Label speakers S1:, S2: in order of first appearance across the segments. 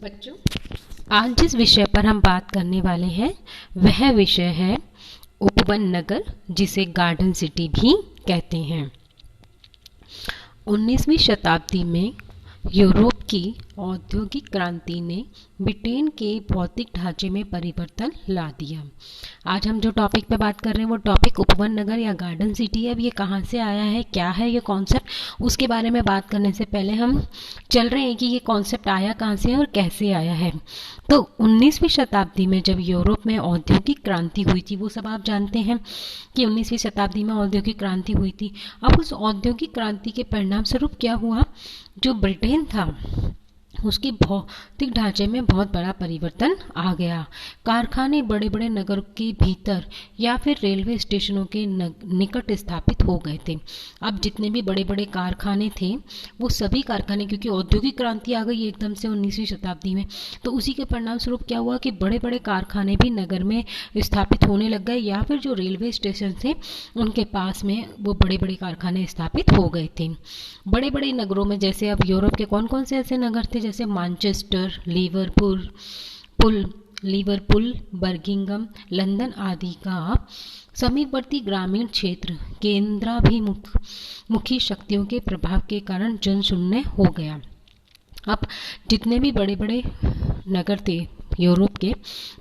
S1: बच्चों, आज जिस विषय पर हम बात करने वाले हैं वह विषय है उपवन नगर, जिसे गार्डन सिटी भी कहते हैं। 19वीं शताब्दी में यूरोप की औद्योगिक क्रांति ने ब्रिटेन के भौतिक ढांचे में परिवर्तन ला दिया। आज हम जो टॉपिक पे बात कर रहे हैं वो टॉपिक उपवन नगर या गार्डन सिटी है। अब ये कहाँ से आया है, क्या है ये कॉन्सेप्ट, उसके बारे में बात करने से पहले हम चल रहे हैं कि ये कॉन्सेप्ट आया कहाँ से और कैसे आया है। तो 19वीं शताब्दी में जब यूरोप में औद्योगिक क्रांति हुई थी, वो सब आप जानते हैं कि 19वीं शताब्दी में औद्योगिक क्रांति हुई थी। अब उस औद्योगिक क्रांति के परिणाम स्वरूप क्या हुआ, जो ब्रिटेन था उसके भौतिक ढांचे में बहुत बड़ा परिवर्तन आ गया। कारखाने बड़े बड़े नगर के भीतर या फिर रेलवे स्टेशनों के निकट स्थापित हो गए थे। अब जितने भी बड़े बड़े कारखाने थे वो सभी कारखाने, क्योंकि औद्योगिक क्रांति आ गई एकदम से 19वीं शताब्दी में, तो उसी के परिणाम स्वरूप क्या हुआ कि बड़े बड़े कारखाने भी नगर में स्थापित होने लग गए, या फिर जो रेलवे स्टेशन थे उनके पास में वो बड़े बड़े कारखाने स्थापित हो गए थे। बड़े बड़े नगरों में, जैसे अब यूरोप के कौन कौन से ऐसे नगर थे, जैसे मैनचेस्टर, लिवरपूल, बर्मिंघम, लंदन आदि का समीपवर्ती ग्रामीण क्षेत्र केंद्राभिमुखी शक्तियों के प्रभाव के कारण जनशून्य हो गया। अब जितने भी बड़े बड़े नगर थे यूरोप के,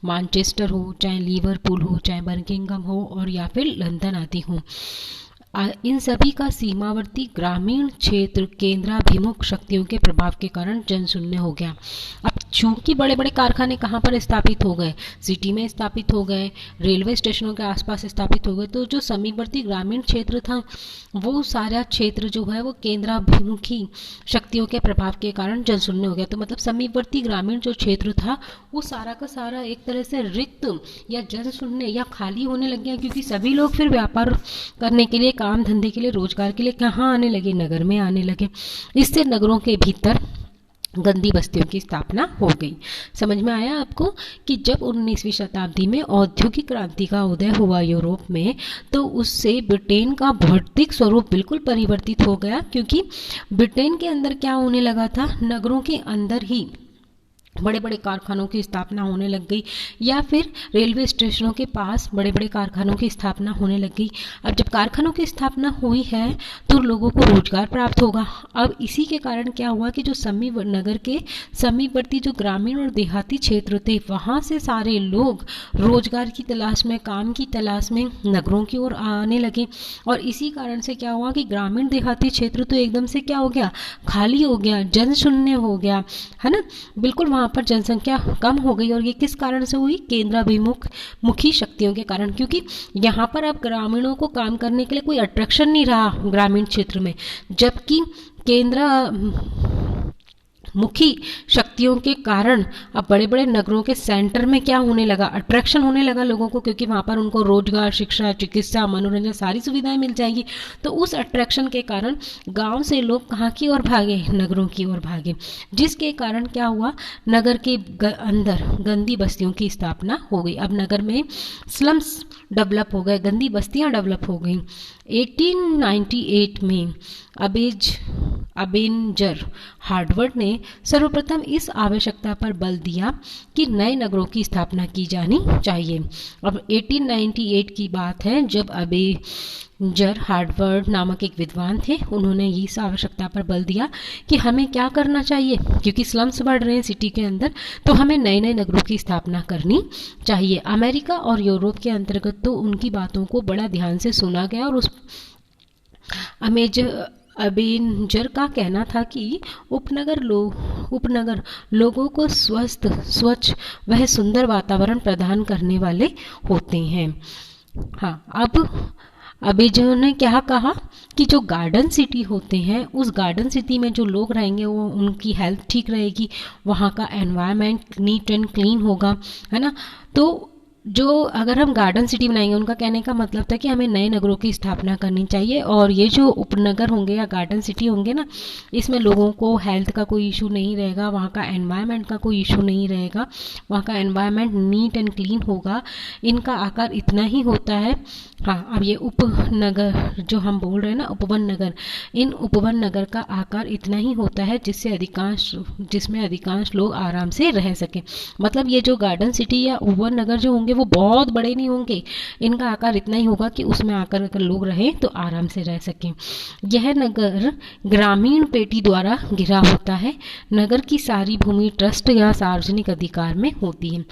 S1: मैनचेस्टर हो, चाहे लिवरपूल हो, चाहे बर्मिंघम हो और या फिर लंदन आदि हो, इन सभी का सीमावर्ती ग्रामीण क्षेत्र केंद्राभिमुख शक्तियों के प्रभाव के कारण जनशून्य हो गया। अब चूंकि बड़े बड़े कारखाने कहाँ पर स्थापित हो गए, सिटी में स्थापित हो गए, रेलवे स्टेशनों के आसपास स्थापित हो गए, तो जो समीपवर्ती ग्रामीण क्षेत्र था वो सारा क्षेत्र जो है वो केंद्राभिमुखी शक्तियों के प्रभाव के कारण जनशून्य हो गया। तो मतलब समीपवर्ती ग्रामीण जो क्षेत्र था वो सारा का सारा एक तरह से रिक्त या जनशून्य या खाली होने लग गया, क्योंकि सभी लोग फिर व्यापार करने के लिए, काम धंधे के लिए, रोजगार के लिए कहाँ आने लगे, नगर में आने लगे। इससे नगरों के भीतर गंदी बस्तियों की स्थापना हो गई। समझ में आया आपको कि जब 19वीं शताब्दी में औद्योगिक क्रांति का उदय हुआ यूरोप में, तो उससे ब्रिटेन का भौतिक स्वरूप बिल्कुल परिवर्तित हो गया, क्योंकि ब्रिटेन के अंदर क्या होने लगा था, नगरों के अंदर ही बड़े बड़े कारखानों की स्थापना होने लग गई, या फिर रेलवे स्टेशनों के पास बड़े बड़े कारखानों की स्थापना होने लग गई। अब जब कारखानों की स्थापना हुई है तो लोगों को रोजगार प्राप्त होगा। अब इसी के कारण क्या हुआ कि जो नगर के समीपवर्ती जो ग्रामीण और देहाती क्षेत्र थे, वहाँ से सारे लोग रोजगार की तलाश में, काम की तलाश में नगरों की ओर आने लगे। और इसी कारण से क्या हुआ कि ग्रामीण देहाती क्षेत्र तो एकदम से क्या हो गया, खाली हो गया, जनशून्य हो गया, है ना। बिल्कुल वहाँ पर जनसंख्या कम हो गई। और ये किस कारण से हुई, केंद्राभिमुखी शक्तियों के कारण, क्योंकि यहाँ पर अब ग्रामीणों को काम करने के लिए कोई अट्रैक्शन नहीं रहा ग्रामीण क्षेत्र में, जबकि मुखी शक्तियों के कारण अब बड़े बड़े नगरों के सेंटर में क्या होने लगा, अट्रैक्शन होने लगा लोगों को, क्योंकि वहाँ पर उनको रोजगार, शिक्षा, चिकित्सा, मनोरंजन सारी सुविधाएं मिल जाएंगी। तो उस अट्रैक्शन के कारण गांव से लोग कहाँ की ओर भागे, नगरों की ओर भागे, जिसके कारण क्या हुआ, नगर के अंदर गंदी बस्तियों की स्थापना हो गई। अब नगर में स्लम्स डेवलप हो गए, गंदी बस्तियां डेवलप हो गई। 1898 में अबेंजर हार्वर्ड ने सर्वप्रथम इस आवश्यकता पर बल दिया कि नए नगरों की स्थापना की जानी चाहिए। अब 1898 की बात है, जब अबेंजर हार्वर्ड नामक एक विद्वान थे, उन्होंने इस आवश्यकता पर बल दिया कि हमें क्या करना चाहिए, क्योंकि स्लम्स बढ़ रहे हैं सिटी के अंदर, तो हमें नए नए नगरों की स्थापना करनी चाहिए। अमेरिका और यूरोप के अंतर्गत तो उनकी बातों को बड़ा ध्यान से सुना गया, और उस अबेंजर का कहना था कि उपनगर लोगों को स्वस्थ, स्वच्छ वह सुंदर वातावरण प्रदान करने वाले होते हैं। हाँ, अब अबेंजर ने क्या कहा कि जो गार्डन सिटी होते हैं, उस गार्डन सिटी में जो लोग रहेंगे वो उनकी हेल्थ ठीक रहेगी, वहाँ का एनवायरनमेंट नीट एंड क्लीन होगा, है ना। तो जो अगर हम गार्डन सिटी बनाएंगे, उनका कहने का मतलब था कि हमें नए नगरों की स्थापना करनी चाहिए, और ये जो उपनगर होंगे या गार्डन सिटी होंगे ना, इसमें लोगों को हेल्थ का कोई इशू नहीं रहेगा, वहाँ का एनवायरनमेंट का कोई इशू नहीं रहेगा, वहाँ का एनवायरनमेंट नीट एंड क्लीन होगा। इनका आकार इतना ही होता है। हाँ, अब ये उपनगर जो हम बोल रहे हैं ना, उपवन नगर, इन उपवन नगर का आकार इतना ही होता है जिसमें अधिकांश लोग आराम से रह सकें। मतलब ये जो गार्डन सिटी या उपवन नगर जो होंगे वो बहुत बड़े नहीं होंगे, इनका आकार इतना ही होगा कि उसमें आकर अगर लोग रहें तो आराम से रह सकें। यह नगर ग्रामीण पेटी द्वारा घिरा होता है। नगर की सारी भूमि ट्रस्ट या सार्वजनिक अधिकार में होती है।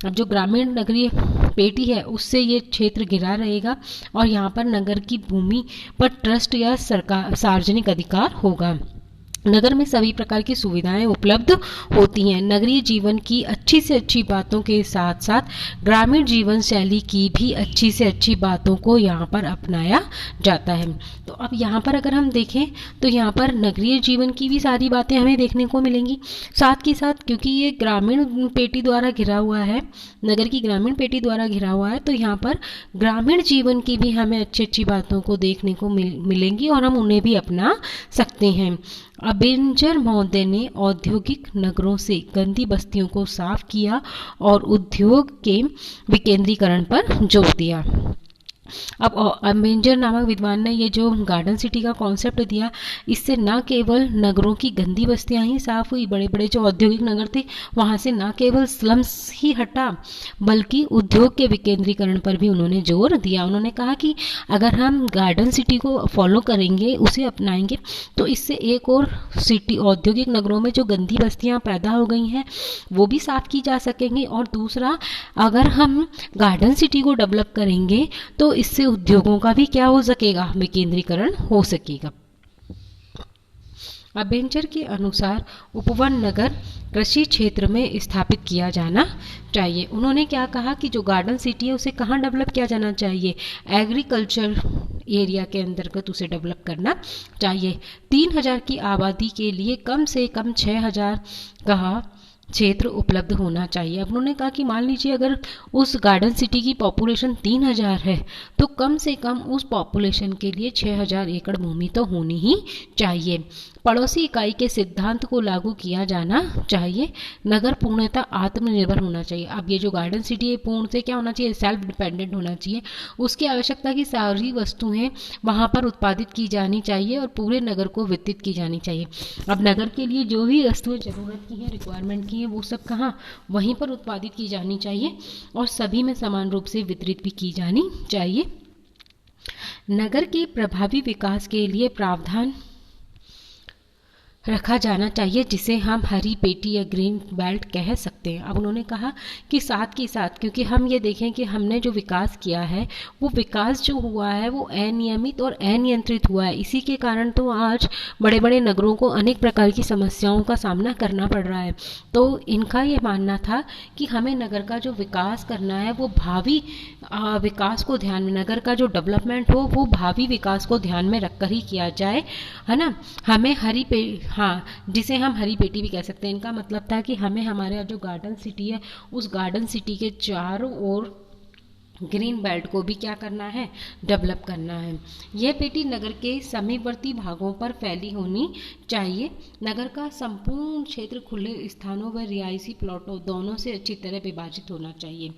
S1: अब जो ग्रामीण नगरीय पेटी है उससे ये क्षेत्र घिरा रहेगा, और यहाँ पर नगर की भूमि पर ट्रस्ट या सरकार सार्वजनिक अधिकार होगा। नगर में सभी प्रकार की सुविधाएं उपलब्ध होती हैं। नगरीय जीवन की अच्छी से अच्छी बातों के साथ साथ ग्रामीण जीवन शैली की भी अच्छी से अच्छी बातों को यहाँ पर अपनाया जाता है। तो अब यहाँ पर अगर हम देखें तो यहाँ पर नगरीय जीवन की भी सारी बातें हमें देखने को मिलेंगी। साथ के साथ क्योंकि ये ग्रामीण पेटी द्वारा घिरा हुआ है, नगर की ग्रामीण पेटी द्वारा घिरा हुआ है, तो यहाँ पर ग्रामीण जीवन की भी हमें अच्छी अच्छी बातों को देखने को मिलेंगी, और हम उन्हें भी अपना सकते हैं। अबेंजर महोदय ने औद्योगिक नगरों से गंदी बस्तियों को साफ किया और उद्योग के विकेंद्रीकरण पर जोर दिया। अब अबेंजर नामक विद्वान ने ये जो गार्डन सिटी का कॉन्सेप्ट दिया, इससे न केवल नगरों की गंदी बस्तियां ही साफ हुई, बड़े बड़े जो औद्योगिक नगर थे वहां से न केवल स्लम्स ही हटा, बल्कि उद्योग के विकेंद्रीकरण पर भी उन्होंने जोर दिया। उन्होंने कहा कि अगर हम गार्डन सिटी को फॉलो करेंगे, उसे अपनाएंगे, तो इससे एक और सिटी औद्योगिक नगरों में जो गंदी बस्तियां पैदा हो गई हैं वो भी साफ की जा सकेंगी, और दूसरा अगर हम गार्डन सिटी को डेवलप करेंगे तो इससे उद्योगों का भी क्या हो सकेगा, विकेंद्रीकरण हो सकेगा। अबेंजर के अनुसार उपवन नगर कृषि क्षेत्र में स्थापित किया जाना चाहिए। उन्होंने क्या कहा कि जो गार्डन सिटी है उसे कहाँ डेवलप किया जाना चाहिए, एग्रीकल्चर एरिया के अंतर्गत उसे डेवलप करना चाहिए। 3000 की आबादी के लिए कम से कम 6000 का क्षेत्र उपलब्ध होना चाहिए। अब उन्होंने कहा कि मान लीजिए अगर उस गार्डन सिटी की पॉपुलेशन 3000 है, तो कम से कम उस पॉपुलेशन के लिए 6000 एकड़ भूमि तो होनी ही चाहिए। पड़ोसी इकाई के सिद्धांत को लागू किया जाना चाहिए। नगर पूर्णतः आत्मनिर्भर होना चाहिए। अब ये जो गार्डन सिटी है पूर्ण से क्या होना चाहिए, सेल्फ डिपेंडेंट होना चाहिए। उसकी आवश्यकता की सारी वस्तुएं वहाँ पर उत्पादित की जानी चाहिए और पूरे नगर को वितरित की जानी चाहिए। अब नगर के लिए जो भी वस्तुएं ज़रूरत की हैं, रिक्वायरमेंट की हैं, वो सब कहाँ, वहीं पर उत्पादित की जानी चाहिए और सभी में समान रूप से वितरित भी की जानी चाहिए। नगर के प्रभावी विकास के लिए प्रावधान रखा जाना चाहिए, जिसे हम हरी पेटी या ग्रीन बेल्ट कह सकते हैं। अब उन्होंने कहा कि साथ के साथ, क्योंकि हम ये देखें कि हमने जो विकास किया है वो विकास जो हुआ है वो अनियमित और अनियंत्रित हुआ है। इसी के कारण तो आज बड़े बड़े नगरों को अनेक प्रकार की समस्याओं का सामना करना पड़ रहा है। तो इनका ये मानना था कि हमें नगर का जो विकास करना है वो भावी विकास को ध्यान में, नगर का जो डेवलपमेंट हो वो भावी विकास को ध्यान में रखकर ही किया जाए, है ना। हमें हाँ, जिसे हम हरी पेटी भी कह सकते हैं। इनका मतलब था कि हमें हमारे जो गार्डन सिटी है उस गार्डन सिटी के चारों ओर ग्रीन बेल्ट को भी क्या करना है, डेवलप करना है। यह पेटी नगर के समीपवर्ती भागों पर फैली होनी चाहिए। नगर का संपूर्ण क्षेत्र खुले स्थानों व रिहायशी प्लॉटों दोनों से अच्छी तरह विभाजित होना चाहिए।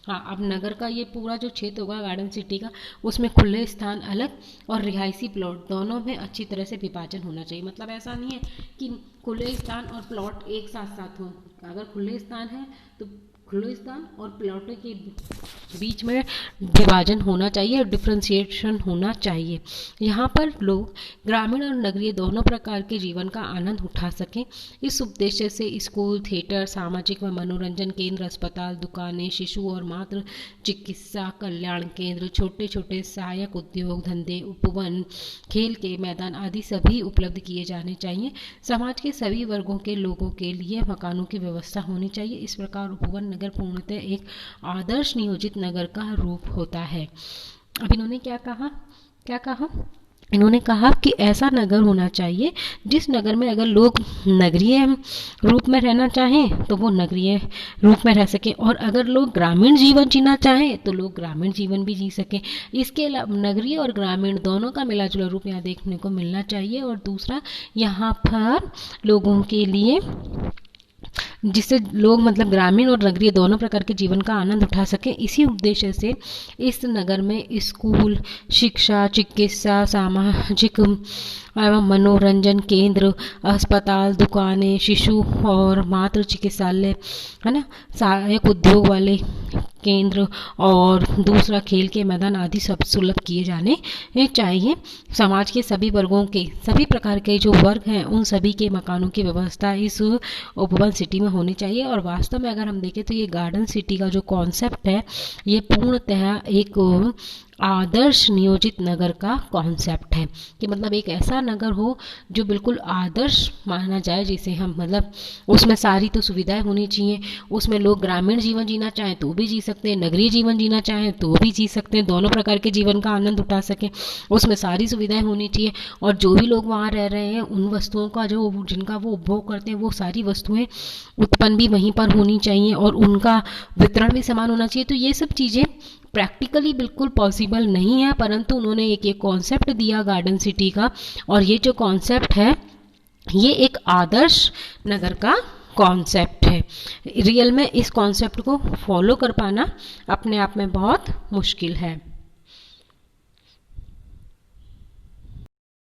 S1: हाँ, अब नगर का ये पूरा जो क्षेत्र होगा गार्डन सिटी का, उसमें खुले स्थान अलग और रिहायशी प्लॉट दोनों में अच्छी तरह से विभाजन होना चाहिए। मतलब ऐसा नहीं है कि खुले स्थान और प्लॉट एक साथ साथ हों। अगर खुले स्थान है तो खुले स्थान और प्लॉटों के बीच में विभाजन होना चाहिए, डिफ्रेंशिएशन होना चाहिए। यहाँ पर लोग ग्रामीण और नगरीय दोनों प्रकार के जीवन का आनंद उठा सकें। इस उद्देश्य से स्कूल, थिएटर, सामाजिक व मनोरंजन केंद्र, अस्पताल, दुकानें, शिशु और मातृ चिकित्सा कल्याण केंद्र, छोटे छोटे सहायक उद्योग धंधे, उपवन, खेल के मैदान आदि सभी उपलब्ध किए जाने चाहिए। समाज के सभी वर्गों के लोगों के लिए मकानों की व्यवस्था होनी चाहिए। इस प्रकार उपवन नगर पूर्णतः एक आदर्श नियोजित नगर का रूप होता है। अब इन्होंने क्या कहा इन्होंने कहा कि ऐसा नगर होना चाहिए जिस नगर में अगर लोग नगरीय रूप में रहना चाहें तो वो नगरीय रूप में रह सकें, और अगर लोग ग्रामीण जीवन जीना चाहें तो लोग ग्रामीण जीवन भी जी सकें। इसके अलावा नगरीय और ग्रामीण दोनों का मिला जुला रूप यहाँ देखने को मिलना चाहिए। और दूसरा, यहाँ पर लोगों के लिए जिससे लोग मतलब ग्रामीण और नगरीय दोनों प्रकार के जीवन का आनंद उठा सकें, इसी उद्देश्य से इस नगर में स्कूल, शिक्षा, चिकित्सा, सामाजिक एवं मनोरंजन केंद्र, अस्पताल, दुकानें, शिशु और मातृ चिकित्सालय, है ना, सहायक उद्योग वाले केंद्र और दूसरा खेल के मैदान आदि सब सुलभ किए जाने चाहिए। समाज के सभी वर्गों के, सभी प्रकार के जो वर्ग हैं उन सभी के मकानों की व्यवस्था इस उपवन सिटी में होनी चाहिए। और वास्तव में अगर हम देखें तो ये गार्डन सिटी का जो कॉन्सेप्ट है ये पूर्णतः एक आदर्श नियोजित नगर का कॉन्सेप्ट है, कि मतलब एक ऐसा नगर हो जो बिल्कुल आदर्श माना जाए, जिसे हम मतलब उसमें सारी तो सुविधाएं होनी चाहिए। उसमें लोग ग्रामीण जीवन जीना चाहें तो भी जी सकते हैं, नगरीय जीवन जीना चाहें तो भी जी सकते हैं, दोनों प्रकार के जीवन का आनंद उठा सकें। उसमें सारी सुविधाएं होनी चाहिए और जो भी लोग वहाँ रह रहे हैं उन वस्तुओं का जो जिनका वो उपभोग करते हैं वो सारी वस्तुएं उत्पन्न भी वहीं पर होनी चाहिए और उनका वितरण भी समान होना चाहिए। तो ये सब चीज़ें प्रैक्टिकली बिल्कुल पॉसिबल नहीं है, परंतु उन्होंने एक कॉन्सेप्ट दिया गार्डन सिटी का, और ये जो कॉन्सेप्ट है ये एक आदर्श नगर का कॉन्सेप्ट है। रियल में इस कॉन्सेप्ट को फॉलो कर पाना अपने आप में बहुत मुश्किल है।